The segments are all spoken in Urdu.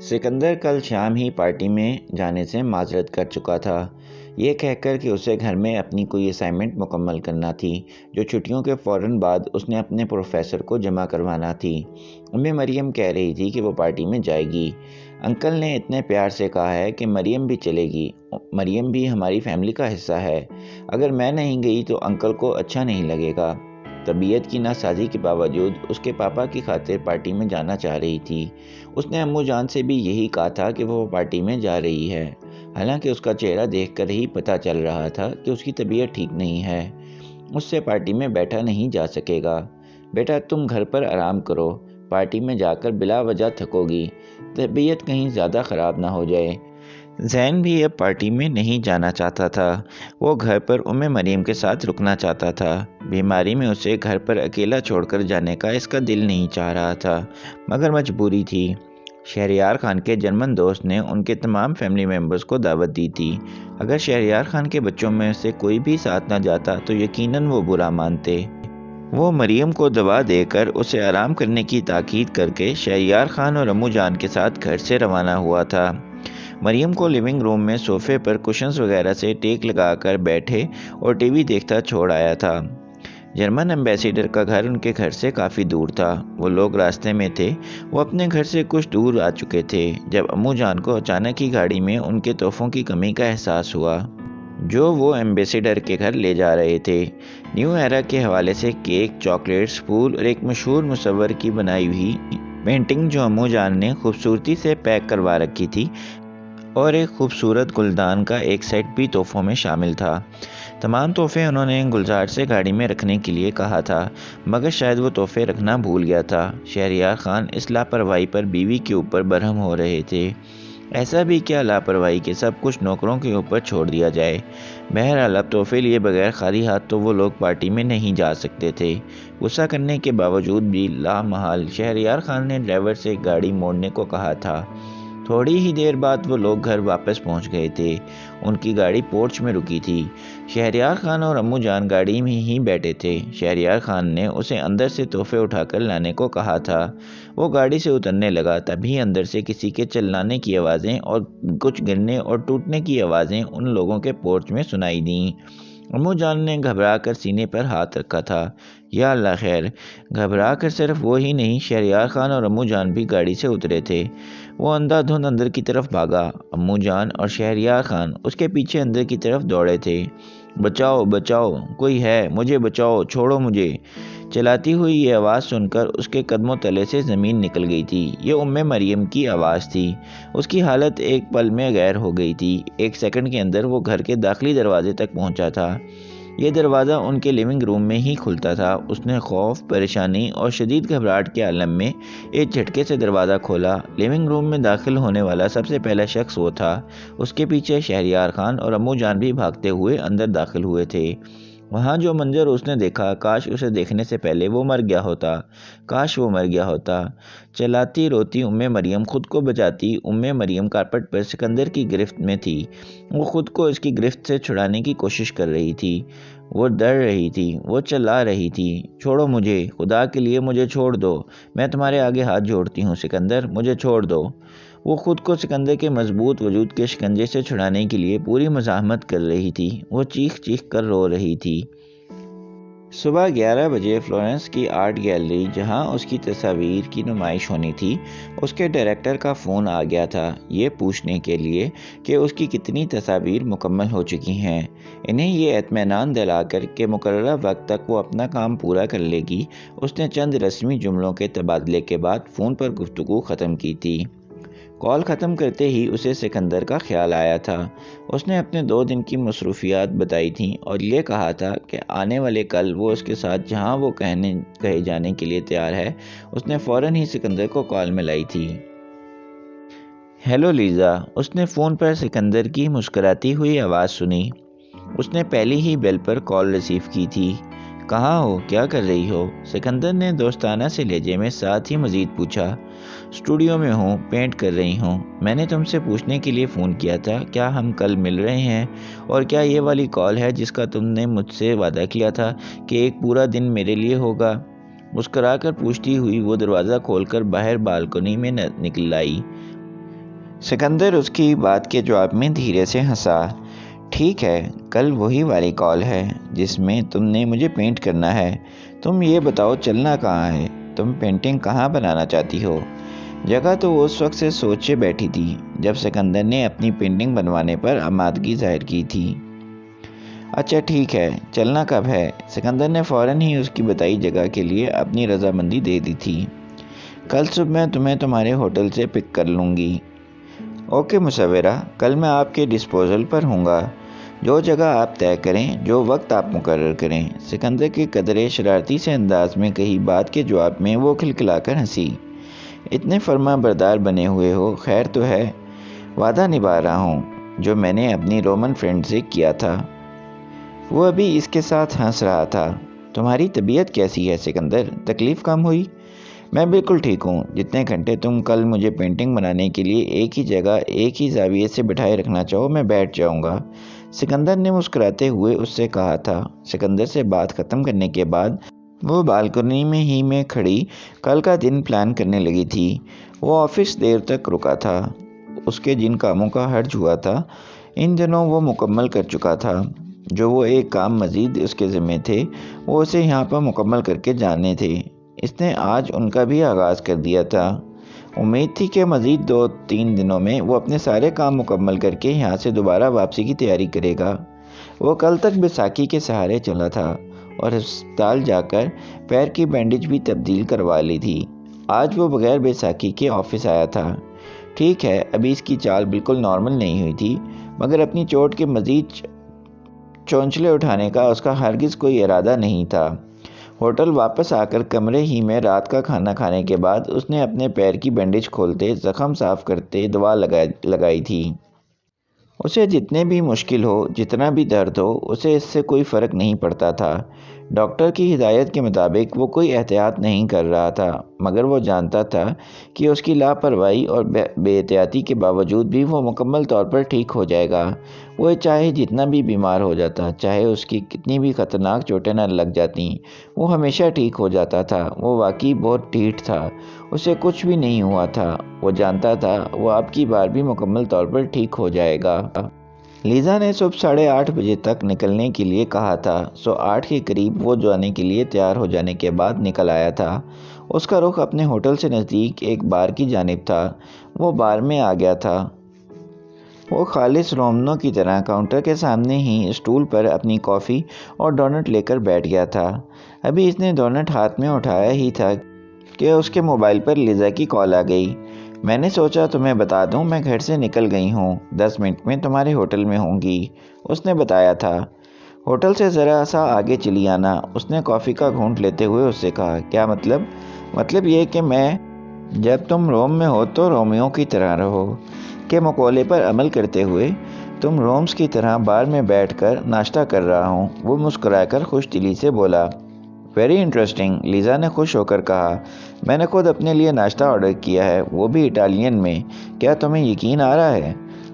سکندر کل شام ہی پارٹی میں جانے سے معذرت کر چکا تھا، یہ کہہ کر کہ اسے گھر میں اپنی کوئی اسائنمنٹ مکمل کرنا تھی جو چھٹیوں کے فوراً بعد اس نے اپنے پروفیسر کو جمع کروانا تھی۔ مریم کہہ رہی تھی کہ وہ پارٹی میں جائے گی۔ انکل نے اتنے پیار سے کہا ہے کہ مریم بھی چلے گی۔ مریم بھی ہماری فیملی کا حصہ ہے۔ اگر میں نہیں گئی تو انکل کو اچھا نہیں لگے گا۔ طبیعت کی ناسازی کے باوجود اس کے پاپا کی خاطر پارٹی میں جانا چاہ رہی تھی۔ اس نے امو جان سے بھی یہی کہا تھا کہ وہ پارٹی میں جا رہی ہے، حالانکہ اس کا چہرہ دیکھ کر ہی پتہ چل رہا تھا کہ اس کی طبیعت ٹھیک نہیں ہے۔ اس سے پارٹی میں بیٹھا نہیں جا سکے گا۔ بیٹا تم گھر پر آرام کرو، پارٹی میں جا کر بلا وجہ تھکو گی، طبیعت کہیں زیادہ خراب نہ ہو جائے۔ زین بھی اب پارٹی میں نہیں جانا چاہتا تھا، وہ گھر پر مریم کے ساتھ رکنا چاہتا تھا۔ بیماری میں اسے گھر پر اکیلا چھوڑ کر جانے کا اس کا دل نہیں چاہ رہا تھا، مگر مجبوری تھی۔ شہریار خان کے جرمن دوست نے ان کے تمام فیملی ممبرز کو دعوت دی تھی۔ اگر شہریار خان کے بچوں میں سے کوئی بھی ساتھ نہ جاتا تو یقیناً وہ برا مانتے۔ وہ مریم کو دوا دے کر اسے آرام کرنے کی تاکید کر کے شہریار خان اور امو جان کے ساتھ گھر سے روانہ ہوا تھا۔ مریم کو لیونگ روم میں صوفے پر کشنز وغیرہ سے ٹیک لگا کر بیٹھے اور ٹی وی دیکھتا چھوڑ آیا تھا۔ جرمن ایمبیسیڈر کا گھر ان کے گھر سے کافی دور تھا۔ وہ لوگ راستے میں تھے، وہ اپنے گھر سے کچھ دور آ چکے تھے جب امو جان کو اچانک ہی گاڑی میں ان کے تحفوں کی کمی کا احساس ہوا جو وہ ایمبیسیڈر کے گھر لے جا رہے تھے۔ نیو ایرا کے حوالے سے کیک، چاکلیٹس، پھول اور ایک مشہور مصور کی بنائی ہوئی پینٹنگ جو امو جان نے خوبصورتی سے پیک کروا رکھی تھی، اور ایک خوبصورت گلدان کا ایک سیٹ بھی تحفوں میں شامل تھا۔ تمام تحفے انہوں نے گلزار سے گاڑی میں رکھنے کے لیے کہا تھا، مگر شاید وہ تحفے رکھنا بھول گیا تھا۔ شہریار خان اس لاپرواہی پر بیوی کے اوپر برہم ہو رہے تھے۔ ایسا بھی کیا لاپرواہی کے سب کچھ نوکروں کے اوپر چھوڑ دیا جائے؟ بہرحال اب تحفے لیے بغیر خالی ہاتھ تو وہ لوگ پارٹی میں نہیں جا سکتے تھے۔ غصہ کرنے کے باوجود بھی لامحال شہریار خان نے ڈرائیور سے گاڑی موڑنے کو کہا تھا۔ تھوڑی ہی دیر بعد وہ لوگ گھر واپس پہنچ گئے تھے۔ ان کی گاڑی پورچ میں رکی تھی۔ شہریار خان اور امو جان گاڑی میں ہی بیٹھے تھے۔ شہریار خان نے اسے اندر سے تحفے اٹھا کر لانے کو کہا تھا۔ وہ گاڑی سے اترنے لگا، تبھی اندر سے کسی کے چلانے کی آوازیں اور کچھ گرنے اور ٹوٹنے کی آوازیں ان لوگوں کے پورچ میں سنائی دیں۔ امو جان نے گھبرا کر سینے پر ہاتھ رکھا تھا۔ یا اللہ خیر! گھبرا کر صرف وہ ہی نہیں، شہریار خان اور امو جان بھی گاڑی سے اترے تھے۔ وہ اندھا دھند اندر کی طرف بھاگا۔ امو جان اور شہریار خان اس کے پیچھے اندر کی طرف دوڑے تھے۔ بچاؤ بچاؤ، کوئی ہے، مجھے بچاؤ، چھوڑو مجھے۔ چلاتی ہوئی یہ آواز سن کر اس کے قدموں تلے سے زمین نکل گئی تھی۔ یہ مریم کی آواز تھی۔ اس کی حالت ایک پل میں غیر ہو گئی تھی۔ ایک سیکنڈ کے اندر وہ گھر کے داخلی دروازے تک پہنچا تھا۔ یہ دروازہ ان کے لیونگ روم میں ہی کھلتا تھا۔ اس نے خوف، پریشانی اور شدید گھبراہٹ کے عالم میں ایک جھٹکے سے دروازہ کھولا۔ لیونگ روم میں داخل ہونے والا سب سے پہلا شخص وہ تھا۔ اس کے پیچھے شہریار خان اور امو جان بھی بھاگتے ہوئے اندر داخل ہوئے تھے۔ وہاں جو منظر اس نے دیکھا، کاش اسے دیکھنے سے پہلے وہ مر گیا ہوتا، کاش وہ مر گیا ہوتا۔ چلاتی روتی مریم خود کو بچاتی۔ مریم کارپٹ پر سکندر کی گرفت میں تھی۔ وہ خود کو اس کی گرفت سے چھڑانے کی کوشش کر رہی تھی۔ وہ ڈر رہی تھی، وہ چلا رہی تھی، چھوڑو مجھے، خدا کے لیے مجھے چھوڑ دو، میں تمہارے آگے ہاتھ جوڑتی ہوں سکندر، مجھے چھوڑ دو۔ وہ خود کو سکندر کے مضبوط وجود کے شکنجے سے چھڑانے کے لیے پوری مزاحمت کر رہی تھی۔ وہ چیخ چیخ کر رو رہی تھی۔ صبح 11 بجے فلورنس کی آرٹ گیلری، جہاں اس کی تصاویر کی نمائش ہونی تھی، اس کے ڈائریکٹر کا فون آ گیا تھا، یہ پوچھنے کے لیے کہ اس کی کتنی تصاویر مکمل ہو چکی ہیں۔ انہیں یہ اطمینان دلا کر کہ مقررہ وقت تک وہ اپنا کام پورا کر لے گی، اس نے چند رسمی جملوں کے تبادلے کے بعد فون پر گفتگو ختم کی تھی۔ کال ختم کرتے ہی اسے سکندر کا خیال آیا تھا۔ اس نے اپنے 2 دن کی مصروفیات بتائی تھیں اور یہ کہا تھا کہ آنے والے کل وہ اس کے ساتھ جہاں وہ کہے جانے کے لیے تیار ہے۔ اس نے فوراً ہی سکندر کو کال ملائی تھی۔ ہیلو لیزا، اس نے فون پر سکندر کی مسکراتی ہوئی آواز سنی۔ اس نے پہلی ہی بیل پر کال ریسیو کی تھی۔ کہاں ہو، کیا کر رہی ہو؟ سکندر نے دوستانہ سے لہجے میں ساتھ ہی مزید پوچھا۔ اسٹوڈیو میں ہوں، پینٹ کر رہی ہوں۔ میں نے تم سے پوچھنے کے لیے فون کیا تھا، کیا ہم کل مل رہے ہیں؟ اور کیا یہ والی کال ہے جس کا تم نے مجھ سے وعدہ کیا تھا کہ ایک پورا دن میرے لیے ہوگا؟ مسکرا کر پوچھتی ہوئی وہ دروازہ کھول کر باہر بالکنی میں نکل آئی۔ سکندر اس کی بات کے جواب میں دھیرے سے ہنسا۔ ٹھیک ہے، کل وہی والی کال ہے جس میں تم نے مجھے پینٹ کرنا ہے۔ تم یہ بتاؤ چلنا کہاں ہے؟ تم پینٹنگ کہاں بنانا چاہتی ہو؟ جگہ تو وہ اس وقت سے سوچے بیٹھی تھی جب سکندر نے اپنی پینٹنگ بنوانے پر آمادگی ظاہر کی تھی۔ اچھا ٹھیک ہے، چلنا کب ہے؟ سکندر نے فوراً ہی اس کی بتائی جگہ کے لیے اپنی رضامندی دے دی تھی۔ کل صبح میں تمہیں تمہارے ہوٹل سے پک کر لوں گی۔ اوکے مصورہ، کل میں آپ کے ڈسپوزل پر ہوں گا۔ جو جگہ آپ طے کریں، جو وقت آپ مقرر کریں۔ سکندر کے قدرے شرارتی سے انداز میں کہی بات کے جواب میں وہ کھلکھلا کر ہنسی۔ اتنے فرما بردار بنے ہوئے ہو، خیر تو ہے۔ وعدہ نبھا رہا ہوں جو میں نے اپنی رومن فرینڈ سے کیا تھا۔ وہ ابھی اس کے ساتھ ہنس رہا تھا۔ تمہاری طبیعت کیسی ہے سکندر؟ تکلیف کم ہوئی؟ میں بالکل ٹھیک ہوں۔ جتنے گھنٹے تم کل مجھے پینٹنگ بنانے کے لیے ایک ہی جگہ ایک ہی زاویے سے بٹھائے رکھنا چاہو میں بیٹھ جاؤں گا، سکندر نے مسکراتے ہوئے اس سے کہا تھا۔ سکندر سے بات ختم کرنے کے بعد وہ بالکنی میں کھڑی کل کا دن پلان کرنے لگی تھی۔ وہ آفس دیر تک رکا تھا۔ اس کے جن کاموں کا حرج ہوا تھا ان دنوں وہ مکمل کر چکا تھا۔ جو وہ ایک کام مزید اس کے ذمے تھے وہ اسے یہاں پر مکمل کر کے جانے تھے۔ اس نے آج ان کا بھی آغاز کر دیا تھا۔ امید تھی کہ مزید 2-3 دنوں میں وہ اپنے سارے کام مکمل کر کے یہاں سے دوبارہ واپسی کی تیاری کرے گا۔ وہ کل تک بیساکھی کے سہارے چلا تھا اور ہسپتال جا کر پیر کی بینڈیج بھی تبدیل کروا لی تھی۔ آج وہ بغیر بیساکھی کے آفس آیا تھا۔ ٹھیک ہے، ابھی اس کی چال بالکل نارمل نہیں ہوئی تھی، مگر اپنی چوٹ کے مزید چونچلے اٹھانے کا اس کا ہرگز کوئی ارادہ نہیں تھا۔ ہوٹل واپس آ کر کمرے ہی میں رات کا کھانا کھانے کے بعد اس نے اپنے پیر کی بینڈیج کھولتے، زخم صاف کرتے دوا لگائی تھی۔ اسے جتنے بھی مشکل ہو، جتنا بھی درد ہو، اسے اس سے کوئی فرق نہیں پڑتا تھا۔ ڈاکٹر کی ہدایت کے مطابق وہ کوئی احتیاط نہیں کر رہا تھا، مگر وہ جانتا تھا کہ اس کی لاپرواہی اور بے احتیاطی کے باوجود بھی وہ مکمل طور پر ٹھیک ہو جائے گا۔ وہ چاہے جتنا بھی بیمار ہو جاتا، چاہے اس کی کتنی بھی خطرناک چوٹیں نہ لگ جاتی، وہ ہمیشہ ٹھیک ہو جاتا تھا۔ وہ واقعی بہت ڈھیٹ تھا، اسے کچھ بھی نہیں ہوا تھا۔ وہ جانتا تھا وہ اب کی بار بھی مکمل طور پر ٹھیک ہو جائے گا۔ لیزا نے صبح 8:30 بجے تک نکلنے کے لیے کہا تھا، 8:30 کے قریب وہ جانے کے لیے تیار ہو جانے کے بعد نکل آیا تھا۔ اس کا رخ اپنے ہوٹل سے نزدیک ایک بار کی جانب تھا۔ وہ بار میں آ گیا تھا۔ وہ خالص رومنوں کی طرح کاؤنٹر کے سامنے ہی اسٹول پر اپنی کافی اور ڈونٹ لے کر بیٹھ گیا تھا۔ ابھی اس نے ڈونٹ ہاتھ میں اٹھایا ہی تھا کہ اس کے موبائل پر لیزا کی کال آ گئی۔ میں نے سوچا تمہیں بتا دوں، میں گھر سے نکل گئی ہوں، 10 منٹ میں تمہارے ہوٹل میں ہوں گی، اس نے بتایا تھا۔ ہوٹل سے ذرا سا آگے چلی آنا، اس نے کافی کا گھونٹ لیتے ہوئے اس سے کہا۔ کیا مطلب؟ مطلب یہ کہ جب تم روم میں ہو تو رومیوں کی طرح رہو کے مقولے پر عمل کرتے ہوئے تم رومز کی طرح بار میں بیٹھ کر ناشتہ کر رہا ہوں، وہ مسکرا کر خوش دلی سے بولا۔ ویری انٹرسٹنگ، لیزا نے خوش ہو کر کہا۔ میں نے خود اپنے لیے ناشتہ آرڈر کیا ہے، وہ بھی اٹالین میں۔ کیا تمہیں یقین آ رہا ہے؟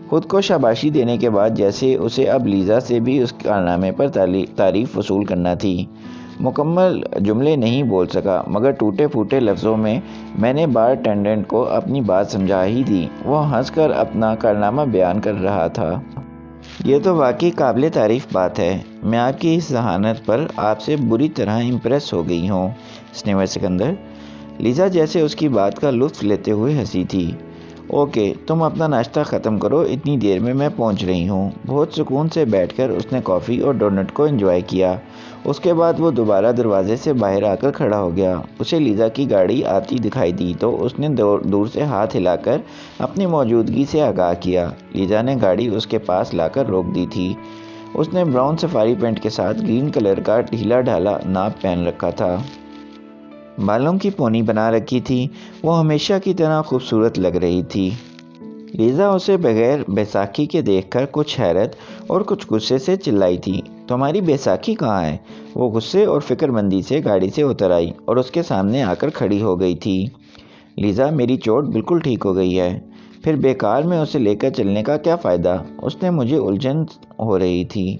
خود کو شاباشی دینے کے بعد جیسے اسے اب لیزا سے بھی اس کارنامے پر تعریف وصول کرنا تھی۔ مکمل جملے نہیں بول سکا، مگر ٹوٹے پھوٹے لفظوں میں نے بار ٹینڈنٹ کو اپنی بات سمجھا ہی دی۔ وہ ہنس کر اپنا کارنامہ بیان کر رہا تھا۔ یہ تو واقعی قابل تعریف بات ہے۔ میں آپ کی اس ذہانت پر آپ سے بری طرح امپریس ہو گئی ہوں سنیور سکندر۔ لیزا جیسے اس کی بات کا لطف لیتے ہوئے ہنسی تھی۔ اوکے، تم اپنا ناشتہ ختم کرو، اتنی دیر میں پہنچ رہی ہوں۔ بہت سکون سے بیٹھ کر اس نے کافی اور ڈونٹ کو انجوائے کیا۔ اس کے بعد وہ دوبارہ دروازے سے باہر آ کر کھڑا ہو گیا۔ اسے لیزا کی گاڑی آتی دکھائی دی تو اس نے دور سے ہاتھ ہلا کر اپنی موجودگی سے آگاہ کیا۔ لیزا نے گاڑی اس کے پاس لا کر روک دی تھی۔ اس نے براؤن سفاری پینٹ کے ساتھ گرین کلر کا ڈھیلا ڈھالا ناپ پہن رکھا تھا۔ بالوں کی پونی بنا رکھی تھی۔ وہ ہمیشہ کی طرح خوبصورت لگ رہی تھی۔ لیزا اسے بغیر بیساکھی کے دیکھ کر کچھ حیرت اور کچھ غصے سے چلائی تھی۔ تمہاری بیساکھی کہاں ہے؟ وہ غصے اور فکر مندی سے گاڑی سے اتر آئی اور اس کے سامنے آ کر کھڑی ہو گئی تھی۔ لیزا، میری چوٹ بالکل ٹھیک ہو گئی ہے، پھر بیکار میں اسے لے کر چلنے کا کیا فائدہ؟ اس نے مجھے الجھن ہو رہی تھی۔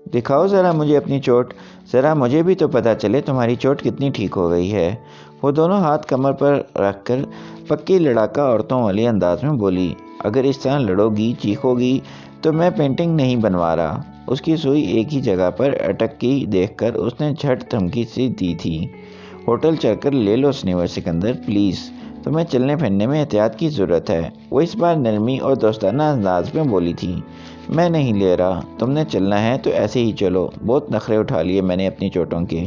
دکھاؤ ذرا مجھے اپنی چوٹ، ذرا مجھے بھی تو پتہ چلے تمہاری چوٹ کتنی ٹھیک ہو گئی ہے۔ وہ دونوں ہاتھ کمر پر رکھ کر پکی لڑاکا عورتوں والے انداز میں بولی۔ اگر اس طرح لڑو گی چیخو گی تو میں پینٹنگ نہیں بنوا رہا۔ اس کی سوئی ایک ہی جگہ پر اٹک کی دیکھ کر اس نے جھٹ دھمکی سی دی تھی۔ ہوٹل چل کر لے لو سنیور سکندر پلیز، تمہیں چلنے پھرنے میں احتیاط کی ضرورت ہے۔ وہ اس بار نرمی اور دوستانہ انداز میں بولی تھی۔ میں نہیں لے رہا، تم نے چلنا ہے تو ایسے ہی چلو، بہت نخرے اٹھا لیے میں نے اپنی چوٹوں کے۔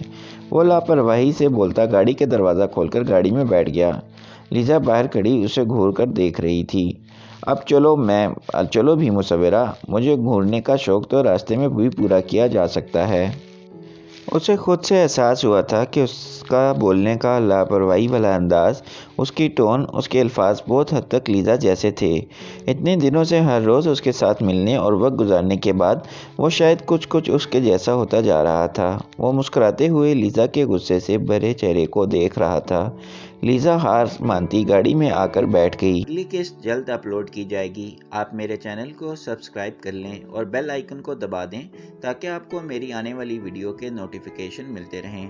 وہ لاپرواہی سے بولتا گاڑی کا دروازہ کھول کر گاڑی میں بیٹھ گیا۔ لیزا باہر کھڑی اسے گھور کر دیکھ رہی تھی۔ اب چلو بھی مصورہ، مجھے گھورنے کا شوق تو راستے میں بھی پورا کیا جا سکتا ہے۔ اسے خود سے احساس ہوا تھا کہ اس کا بولنے کا لاپرواہی والا انداز، اس کی ٹون، اس کے الفاظ بہت حد تک لیزا جیسے تھے۔ اتنے دنوں سے ہر روز اس کے ساتھ ملنے اور وقت گزارنے کے بعد وہ شاید کچھ اس کے جیسا ہوتا جا رہا تھا۔ وہ مسکراتے ہوئے لیزا کے غصے سے بھرے چہرے کو دیکھ رہا تھا۔ لیزا ہار مانتی گاڑی میں آ کر بیٹھ گئی۔ اگلی قسط جلد اپلوڈ کی جائے گی۔ آپ میرے چینل کو سبسکرائب کر لیں اور بیل آئیکن کو دبا دیں تاکہ آپ کو میری آنے والی ویڈیو کے نوٹیفیکیشن ملتے رہیں۔